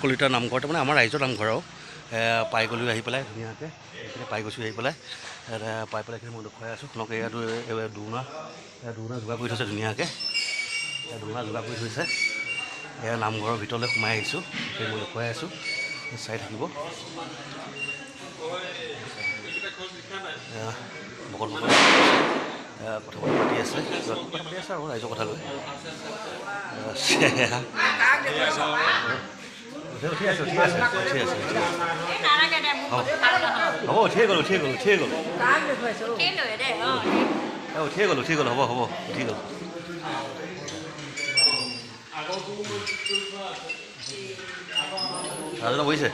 কলিতা নামঘৰটো মানে আমাৰ ৰাইজৰ নামঘৰ আৰু পাই গ'লো আহি পেলাই ধুনীয়াকৈ এইখিনি পাই গৈছোঁ আহি পেলাই পাই পেলাই এইখিনি মই দেখুৱাই আছোঁ আপোনালোকে ইয়াতো দুনা যোগাৰ কৰি থৈছে ধুনীয়াকৈ দুনা যোগাৰ কৰি থৈছে এয়া নামঘৰৰ ভিতৰলৈ সোমাই আহিছোঁ সেইখিনি মই দেখুৱাই আছোঁ চাই থাকিব বকল কথা পাতি আছে আৰু ৰাইজৰ কথা লৈ উঠি আছে হ'ব উঠিয়ে গ'লো উঠি গ'লো হ'ব উঠি গ'লো ৰাজনা বহিছে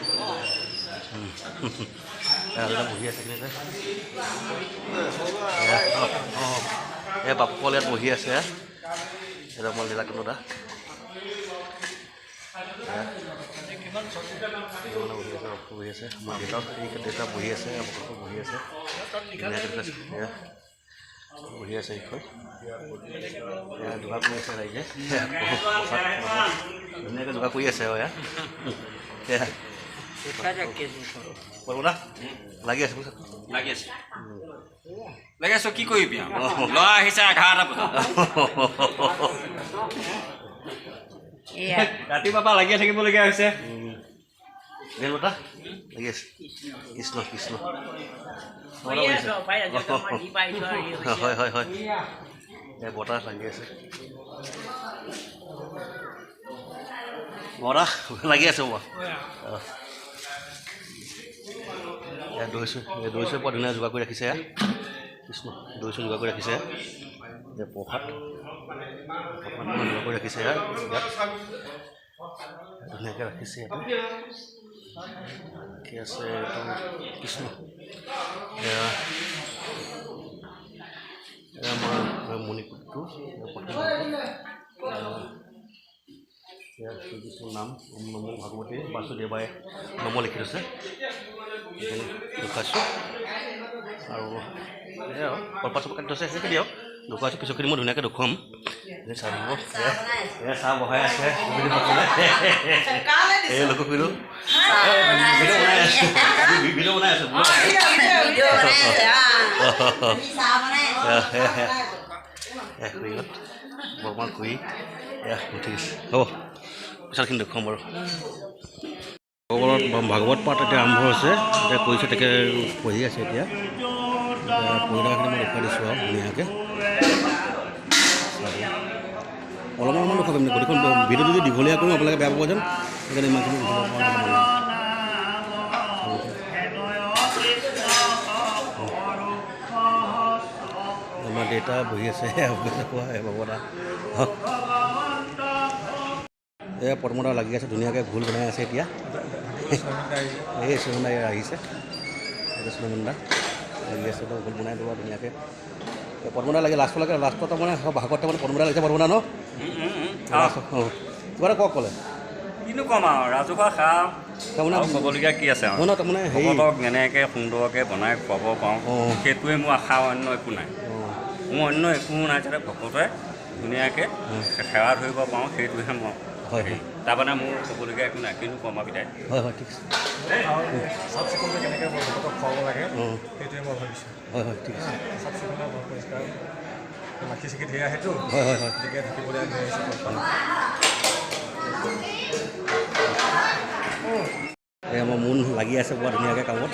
ৰাজনা বহি আছে কিনে বাপুকল ইয়াত বহি আছে এটা মই লীলাকণ্ড দা বহি আছে আমাৰ দেউতা বহি আছে বহি আছে বহি আছে এইখন যোগাৰ কৰি আছে ৰাইজে ধুনীয়াকৈ যোগাৰ কৰি আছে আৰু লাগি আছে লাগি আছো কি কৰিবি ল'ৰা আহিছে 11টা বজাত ৰাতিপুৱাৰ পৰা লাগিয়ে থাকিবলগীয়া হৈছে বতা লাগি আছে কৃষ্ণ কৃষ্ণ হয় বতাহ লাগি আছে বতাহ লাগি আছে দৈ পৰা ধুনীয়া যোগাৰ কৰি ৰাখিছে কৃষ্ণ দৈ যোগাৰ কৰি ৰাখিছে প্ৰসাদ যোগাৰ কৰি ৰাখিছে ইয়াত ধুনীয়াকৈ ৰাখিছে ইয়াতে কি আছে এইটো কৃষ্ণ আমাৰ মণিপুৰটো শ্ৰীকৃষ্ণৰ নাম ওম নমো ভাগৱতী বাসুদেৱাই নম লিখি থৈছে এইখিনি দেখুৱাইছোঁ আৰু এয়া আৰু কলপাত চপ কাটি থৈছে সেইখিনি আৰু দেখুৱাইছোঁ পিছৰখিনি মই ধুনীয়াকৈ দেখুৱাম চাই থাকিব চাহ বহাই আছে এই লোক কৰিলোঁ ভিডিঅ' বনাই আছোঁ বৰ্তমান কৰি ঠিক আছে হ'ব পিছৰখিনি দেখুৱাম বাৰু ভাগৱত পাঠ এতিয়া আৰম্ভ হৈছে এতিয়া কৰিছে তাকে পঢ়ি আছে এতিয়া পঢ়িলাখিনি মই দেখুৱাই দিছোঁ আৰু ধুনীয়াকৈ অলপমান দেখুৱাম গোটেইখন ভিডিঅ'টো যদি দীঘলীয়া কৰোঁ আপোনালোকে বেয়া পাব যেন সেইকাৰণে ইমানখিনি আমাৰ দেউতা বহি আছে বাবুদা এয়া পদ্মদা লাগি আছে ধুনীয়াকৈ ঘোল বনাই আছে এতিয়া এই সুমন্দা আহিছে সুমন্দা লাগি আছে ঘোল বনাই দিব ধুনীয়াকৈ পদ্মদা লাগে লাষ্টলৈকে লাষ্টত মানে ভাগত মানে পদ্মদা লাগিছে পদ্মদা ন কিবা এটা কওক ক'লে কিনো ক'ম আৰু ৰাজহুৱা খাম তাৰমানে ক'বলগীয়া কি আছে আৰু তাৰমানে ভকতক এনেকৈ সুন্দৰকৈ বনাই খুৱাব পাৰোঁ সেইটোৱে মোৰ আশা অন্য একো নাই মোৰ অন্য একো নাই যাতে ভকতে ধুনীয়াকৈ সেৱা ধৰিব পাৰোঁ সেইটোহে মই হয় হয় তাৰমানে মোৰ ক'বলগীয়া একো নাই কিন্তু কৰ্ম বিদায় হয় হয় ঠিক আছে চাফ চিকুণকৈ কেনেকৈ ভকতক খুৱাব লাগে সেইটোৱে মই ভাবিছোঁ হয় হয় ঠিক আছে চাফ চিকুণকৈ পৰিষ্কাৰ মাখি চাখি ধেৰ আহেতো হয় হয় হয় গতিকে থাকিবলৈ ধৰি এই আমাৰ মন লাগি আছে বৰ ধুনীয়াকৈ কামত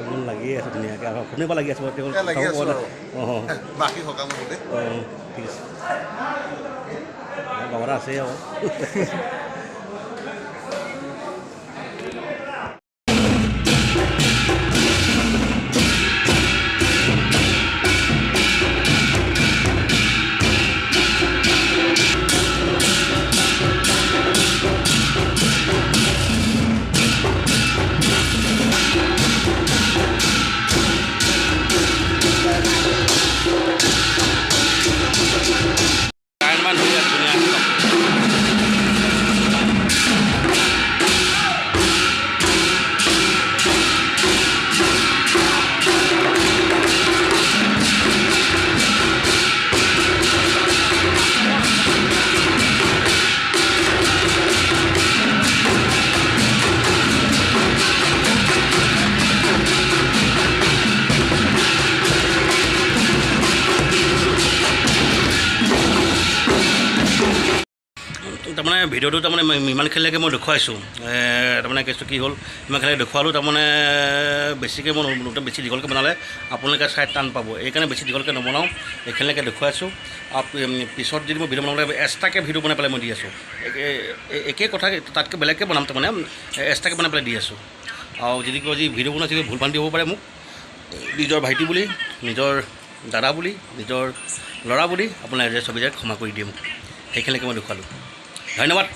মন লাগিয়ে আছে ধুনীয়াকৈ আৰু কোনেবা লাগি আছে বাৰু অঁ বাকী সকাম হ'লে অঁ ঠিক আছে বাবাৰা আছে আৰু তাৰমানে ভিডিঅ'টো তাৰমানে ইমানখিনিলৈকে মই দেখুৱাইছোঁ তাৰমানে কেছটো কি হ'ল ইমানখিনিলৈকে দেখুৱালোঁ তাৰমানে বেছিকৈ মই বেছি দীঘলকৈ বনালে আপোনালোকে চাই টান পাব এইকাৰণে বেছি দীঘলকৈ নবনাওঁ এইখিনিলৈকে দেখুৱাইছোঁ পিছত যদি মই ভিডিঅ' বনাব লাগে এক্সট্ৰাকৈ ভিডিঅ' বনাই পেলাই মই দি আছোঁ একেই কথা তাতকৈ বেলেগকৈ বনাম তাৰমানে এক্সট্ৰাকৈ বনাই পেলাই দি আছোঁ আৰু যদি কিবা যদি ভিডিঅ' বনাই যদি ভুল ভ্ৰান্তি হ'ব পাৰে মোক নিজৰ ভাইটি বুলি নিজৰ দাদা বুলি নিজৰ ল'ৰা বুলি আপোনাৰ ছবিজাক ক্ষমা কৰি দিয়ে মোক সেইখিনিলৈকে মই দেখুৱালোঁ ধন্যবাদ।